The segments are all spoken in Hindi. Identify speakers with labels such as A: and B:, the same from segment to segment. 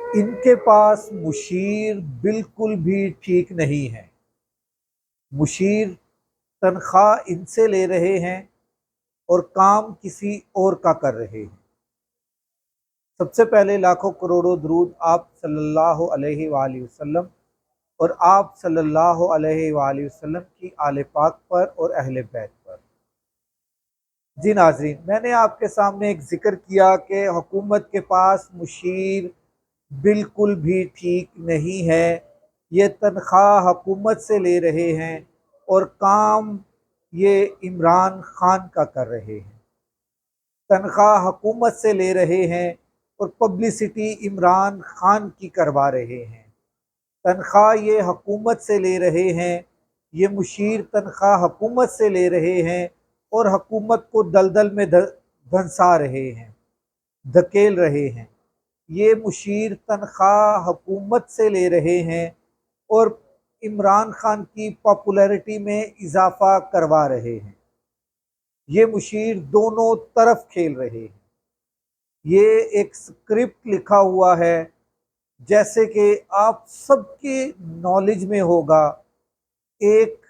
A: इनके पास मुशीर बिल्कुल भी ठीक नहीं है। मुशीर तनख्वाह इनसे ले रहे हैं और काम किसी और का कर रहे हैं। सबसे पहले लाखों करोड़ों दरूद आप सल्लल्लाहु अलैहि वसल्लम और आप सल्लल्लाहु अलैहि वसल्लम की आले पाक पर और अहले बैत पर। जी नाज़रीन, मैंने आपके सामने एक जिक्र किया कि हुकूमत के पास मुशीर बिल्कुल भी ठीक नहीं है। ये तनख्वाह हुकूमत से ले रहे हैं और काम ये इमरान खान का कर रहे हैं। तनख्वाह हुकूमत से ले रहे हैं और पब्लिसिटी इमरान खान की करवा रहे हैं। तनख्वाह ये हुकूमत से ले रहे हैं, ये मुशीर तनख्वाह हुकूमत से ले रहे हैं और हुकूमत को दलदल में धंसा रहे हैं, धकेल रहे हैं। ये मुशीर तनख्वाह हुकूमत से ले रहे हैं और इमरान खान की पॉपुलैरिटी में इजाफा करवा रहे हैं। ये मुशीर दोनों तरफ खेल रहे हैं। ये एक स्क्रिप्ट लिखा हुआ है, जैसे कि आप सबके नॉलेज में होगा। एक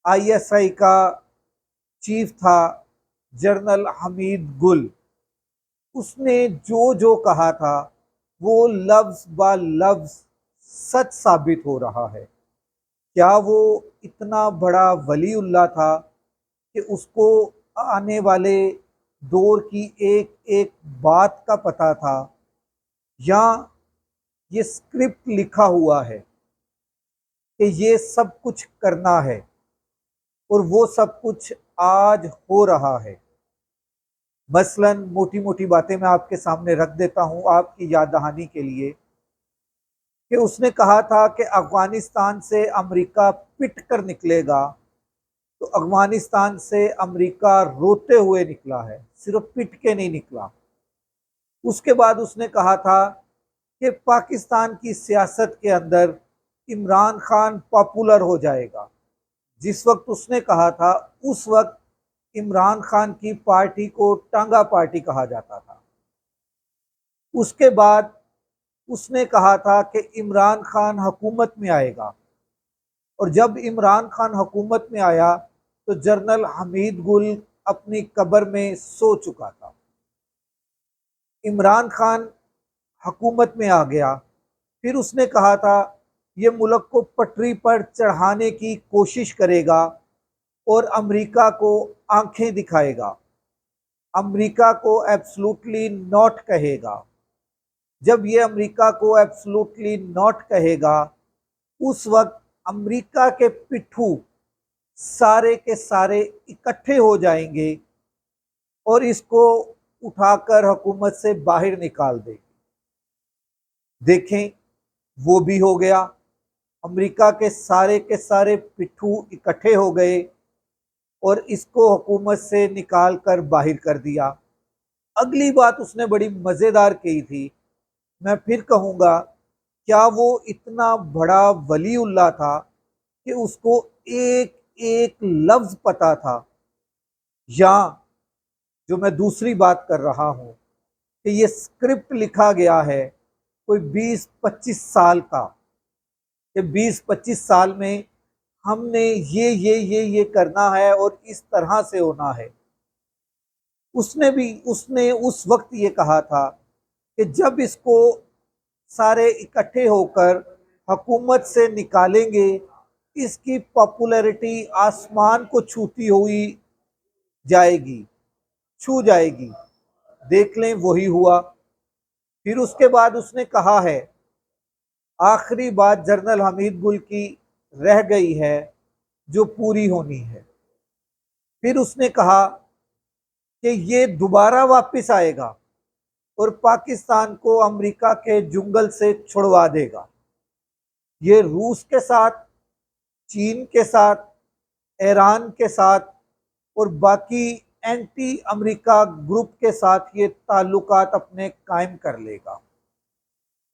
A: आईएसआई का चीफ था जनरल हमीद गुल। उसने जो जो कहा था वो लफ्ज़ ब लफ्ज़ सच साबित हो रहा है। क्या वो इतना बड़ा वलीउल्लाह था कि उसको आने वाले दौर की एक एक बात का पता था, या ये स्क्रिप्ट लिखा हुआ है कि ये सब कुछ करना है और वो सब कुछ आज हो रहा है? मसलन मोटी मोटी बातें मैं आपके सामने रख देता हूँ आपकी याद दहानी के लिए, कि उसने कहा था कि अफ़गानिस्तान से अमेरिका पिट कर निकलेगा, तो अफ़गानिस्तान से अमेरिका रोते हुए निकला है, सिर्फ पिट के नहीं निकला। उसके बाद उसने कहा था कि पाकिस्तान की सियासत के अंदर इमरान खान पॉपुलर हो जाएगा। जिस वक्त उसने कहा था उस वक्त इमरान खान की पार्टी को टांगा पार्टी कहा जाता था। उसके बाद उसने कहा था कि इमरान खान हुकूमत में आएगा, और जब इमरान खान हुकूमत में आया तो जनरल हमीद गुल अपनी कब्र में सो चुका था। इमरान खान हुकूमत में आ गया, फिर उसने कहा था ये मुल्क को पटरी पर चढ़ाने की कोशिश करेगा और अमेरिका को आंखें दिखाएगा, अमेरिका को एब्सोल्युटली नॉट कहेगा। जब ये अमेरिका को एब्सोल्युटली नॉट कहेगा, उस वक्त अमेरिका के पिट्ठू सारे के सारे इकट्ठे हो जाएंगे और इसको उठाकर हुकूमत से बाहर निकाल देंगे। देखें, वो भी हो गया। अमेरिका के सारे पिट्ठू इकट्ठे हो गए और इसको हुकूमत से निकाल कर बाहर कर दिया। अगली बात उसने बड़ी मज़ेदार कही थी, मैं फिर कहूँगा, क्या वो इतना बड़ा वलीउल्लाह था कि उसको एक एक लफ्ज़ पता था? या जो मैं दूसरी बात कर रहा हूँ कि ये स्क्रिप्ट लिखा गया है कोई 20-25 साल का, कि 20-25 साल में हमने ये करना है और इस तरह से होना है। उसने उस वक्त ये कहा था कि जब इसको सारे इकट्ठे होकर हुकूमत से निकालेंगे, इसकी पॉपुलैरिटी आसमान को छूती हुई जाएगी, छू जाएगी। देख लें, वही हुआ। फिर उसके बाद उसने कहा है, आखिरी बात जनरल हमीद गुल की रह गई है जो पूरी होनी है। फिर उसने कहा कि ये दोबारा वापस आएगा और पाकिस्तान को अमेरिका के जुंगल से छुड़वा देगा। ये रूस के साथ, चीन के साथ, ईरान के साथ और बाकी एंटी अमेरिका ग्रुप के साथ ये ताल्लुकात अपने कायम कर लेगा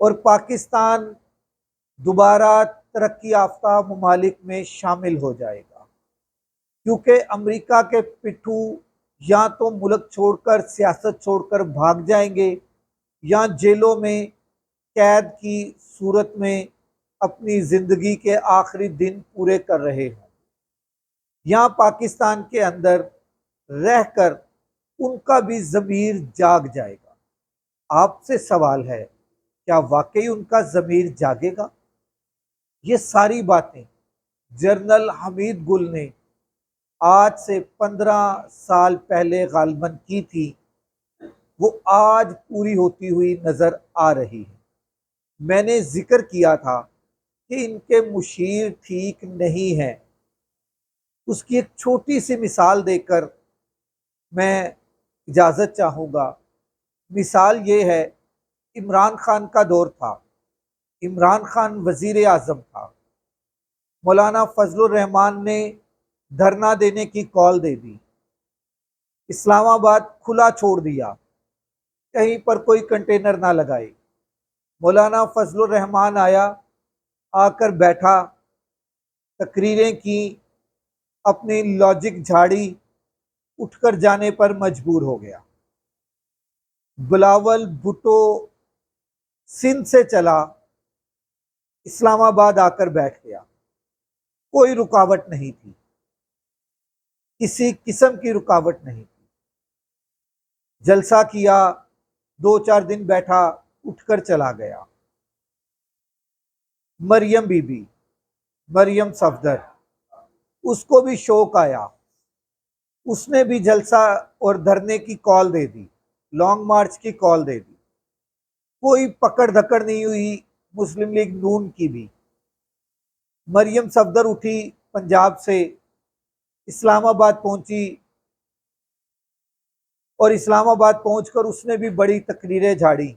A: और पाकिस्तान दोबारा तरक्की याफ्ता ममालिक में शामिल हो जाएगा। क्योंकि अमेरिका के पिट्ठू या तो मुल्क छोड़कर, सियासत छोड़कर भाग जाएंगे, या जेलों में कैद की सूरत में अपनी ज़िंदगी के आखिरी दिन पूरे कर रहे हों, यहाँ पाकिस्तान के अंदर रहकर उनका भी ज़मीर जाग जाएगा। आपसे सवाल है, क्या वाकई उनका ज़मीर जागेगा? ये सारी बातें जनरल हमीद गुल ने आज से 15 साल पहले गालिबन की थी, वो आज पूरी होती हुई नज़र आ रही है। मैंने जिक्र किया था कि इनके मुशीर ठीक नहीं है। उसकी एक छोटी सी मिसाल देकर मैं इजाज़त चाहूँगा। मिसाल ये है, इमरान खान का दौर था। इमरान खान वज़ीर आज़म था। मौलाना फजलुर रहमान ने धरना देने की कॉल दे दी। इस्लामाबाद खुला छोड़ दिया, कहीं पर कोई कंटेनर ना लगाए। मौलाना फजलुर रहमान आया, आकर बैठा, तकरीरें की, अपनी लॉजिक झाड़ी, उठकर जाने पर मजबूर हो गया। बिलावल भुट्टो सिंध से चला, इस्लामाबाद आकर बैठ गया। कोई रुकावट नहीं थी, किसी किस्म की रुकावट नहीं थी। जलसा किया, 2-4 दिन बैठा, उठकर चला गया। मरियम बीबी, मरियम सफदर, उसको भी शौक आया, उसने भी जलसा और धरने की कॉल दे दी, लॉन्ग मार्च की कॉल दे दी। कोई पकड़ धकड़ नहीं हुई मुस्लिम लीग नून की भी। मरियम सफदर उठी पंजाब से, इस्लामाबाद पहुंची और इस्लामाबाद पहुंचकर उसने भी बड़ी तकरीरें झाड़ी।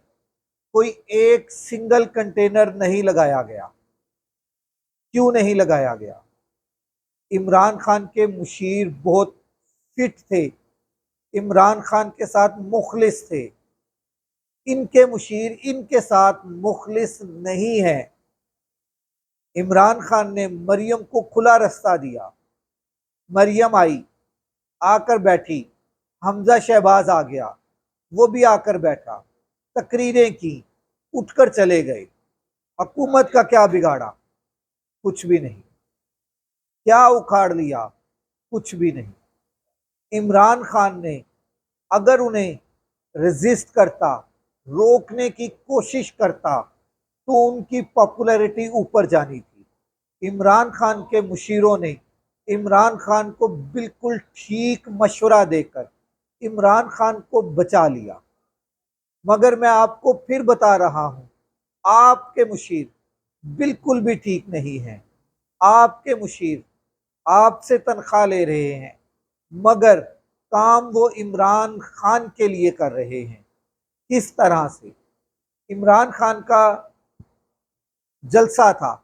A: कोई एक सिंगल कंटेनर नहीं लगाया गया। क्यों नहीं लगाया गया? इमरान खान के मुशीर बहुत फिट थे, इमरान खान के साथ मुखलिस थे। इनके मुशीर इनके साथ मुखलिस नहीं है। इमरान खान ने मरियम को खुला रास्ता दिया। मरियम आई, आकर बैठी। हमजा शहबाज आ गया, वो भी आकर बैठा, तकरीरें की, उठकर चले गए। हुकूमत का क्या बिगाड़ा? कुछ भी नहीं। क्या उखाड़ लिया? कुछ भी नहीं। इमरान खान ने अगर उन्हें रेजिस्ट करता, रोकने की कोशिश करता, तो उनकी पॉपुलैरिटी ऊपर जानी थी। इमरान खान के मुशीरों ने इमरान खान को बिल्कुल ठीक मशवरा देकर इमरान खान को बचा लिया। मगर मैं आपको फिर बता रहा हूं, आपके मुशीर बिल्कुल भी ठीक नहीं है। आपके मुशीर आपसे तनख्वाह ले रहे हैं, मगर काम वो इमरान खान के लिए कर रहे हैं। किस तरह से? इमरान खान का जलसा था,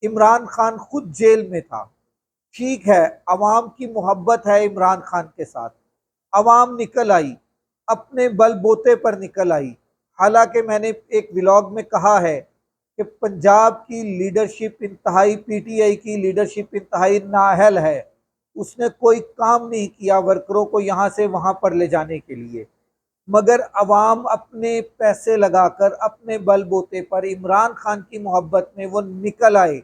A: इमरान खान खुद जेल में था। ठीक है, अवाम की मोहब्बत है इमरान खान के साथ, अवाम निकल आई, अपने बलबूते पर निकल आई। हालांकि मैंने एक व्लॉग में कहा है कि पंजाब की लीडरशिप इंतहाई, पीटीआई की लीडरशिप इंतहाई नाअहल है। उसने कोई काम नहीं किया वर्करों को यहाँ से वहाँ पर ले जाने के लिए। मगर अवाम अपने पैसे लगाकर, अपने बलबूते पर, इमरान खान की मोहब्बत में वो निकल आए,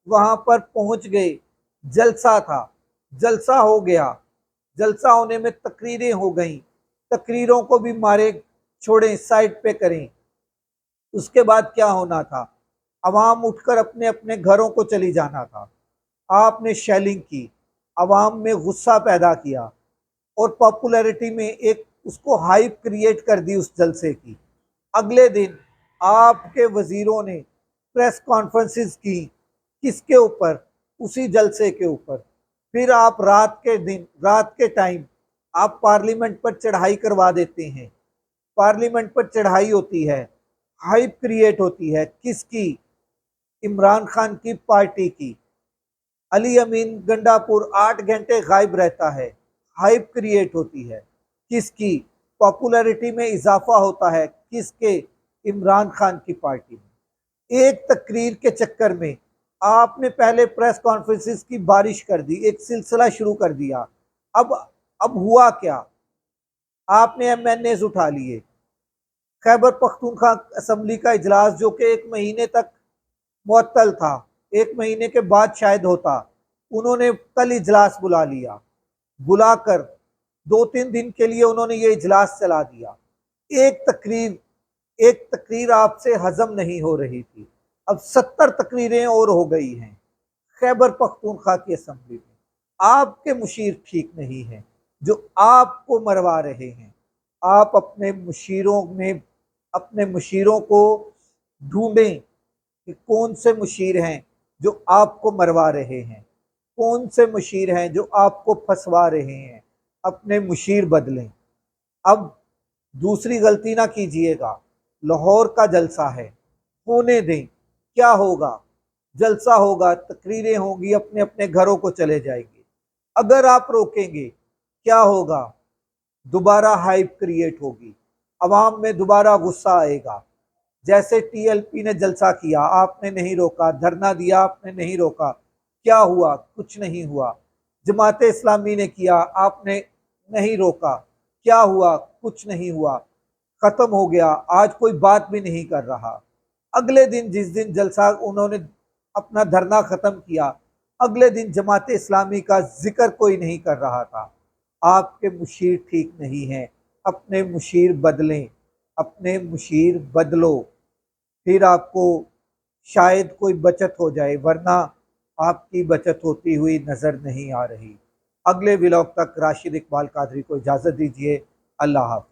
A: वहाँ पर पहुँच गए। जलसा था, जलसा हो गया। जलसा होने में तकरीरें हो गईं, तकरीरों को भी मारे छोड़ें, साइड पे करें। उसके बाद क्या होना था? अवाम उठकर अपने अपने घरों को चली जाना था। आपने शेलिंग की, अवाम में गुस्सा पैदा किया और पॉपुलैरिटी में एक उसको हाइप क्रिएट कर दी उस जलसे की। अगले दिन आपके वजीरों ने प्रेस कॉन्फ्रेंसेस की, किसके ऊपर? उसी जलसे के ऊपर। फिर आप रात के दिन, रात के टाइम आप पार्लियामेंट पर चढ़ाई करवा देते हैं। पार्लियामेंट पर चढ़ाई होती है, हाइप क्रिएट होती है। किसकी? इमरान खान की पार्टी की। अली अमीन गंडापुर 8 घंटे गायब रहता है, हाइप क्रिएट होती है। किसकी? पॉपुलैरिटी में इजाफा होता है। किसके? इमरान खान की पार्टी में। एक तकरीर के चक्कर में आपने पहले प्रेस कॉन्फ्रेंसेस की बारिश कर दी, एक सिलसिला शुरू कर दिया। अब हुआ क्या? आपने एमएनएज उठा लिए, खैबर पख्तूनख्वा असम्बली का इजलास जो कि 1 महीने तक मुअत्तल था, 1 महीने के बाद शायद होता, उन्होंने कल इजलास बुला लिया। बुलाकर 2-3 दिन के लिए उन्होंने ये इजलास चला दिया। एक तकरीर एक तकरीर आपसे हजम नहीं हो रही थी, अब 70 तकरीरें और हो गई हैं खैबर पख्तूनख्वा की असम्बली में। आपके मुशीर ठीक नहीं हैं जो आपको मरवा रहे हैं। आप अपने मुशीरों को ढूंढें कि कौन से मुशीर हैं जो आपको मरवा रहे हैं, कौन से मुशीर हैं जो आपको फंसवा रहे हैं। अपने मुशीर बदलें। अब दूसरी गलती ना कीजिएगा। लाहौर का जलसा है, होने दें। क्या होगा? जलसा होगा, तकरीरें होंगी, अपने अपने घरों को चले जाएंगे। अगर आप रोकेंगे क्या होगा? दोबारा हाइप क्रिएट होगी, अवाम में दोबारा गुस्सा आएगा। जैसे टीएलपी ने जलसा किया, आपने नहीं रोका, धरना दिया, आपने नहीं रोका, क्या हुआ? कुछ नहीं हुआ। जमात इस्लामी ने किया, आपने नहीं रोका, क्या हुआ? कुछ नहीं हुआ, खत्म हो गया, आज कोई बात भी नहीं कर रहा। अगले दिन जिस दिन जलसा उन्होंने अपना धरना खत्म किया, अगले दिन जमात इस्लामी का जिक्र कोई नहीं कर रहा था। आपके मुशीर ठीक नहीं हैं, अपने मुशीर बदलें, अपने मुशीर बदलो, फिर आपको शायद कोई बचत हो जाए, वरना आपकी बचत होती हुई नजर नहीं आ रही। अगले व्लॉग तक राशिद इकबाल कादरी को इजाजत दीजिए। अल्लाह हाफ़िज़।